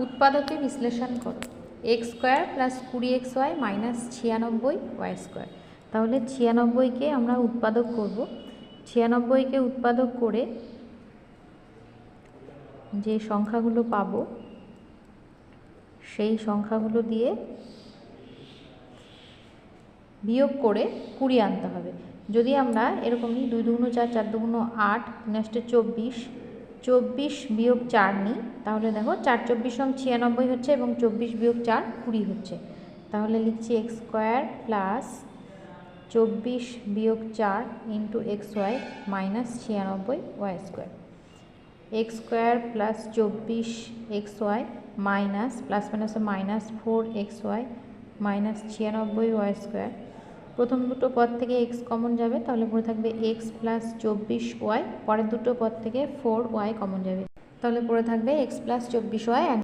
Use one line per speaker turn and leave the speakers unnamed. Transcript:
উৎপাদকে বিশ্লেষণ করো। X square plus 20xy minus 96y square. তাহলে 96কে আমরা উৎপাদক করব। 96কে উৎপাদক করে যে সংখ্যাগুলো পাবো সেই সংখ্যাগুলো দিয়ে বিয়োগ করে 20 আনতে হবে। যদি আমরা এরকম নিই 2 দুগুণ 4, 4 দুগুণ 8, নেক্সটে 24, 24 বিয়োগ 4 নিই, তাহলে দেখো 4 24 96 হচ্ছে এবং 24 বিয়োগ 4 20 হচ্ছে। তাহলে লিখছি এক্স স্কোয়ার প্লাস 24 বিয়োগ 4 into X Y minus 96y square. X square plus 24 X Y minus plus মাইনাসে minus 4xy minus 96y square. প্রথম দুটো পদ থেকে এক্স কমন যাবে, তাহলে পড়ে থাকবে এক্স প্লাস 24y। পরের দুটো পদ থেকে 4y কমন যাবে, তাহলে পড়ে থাকবে এক্স প্লাস 24y।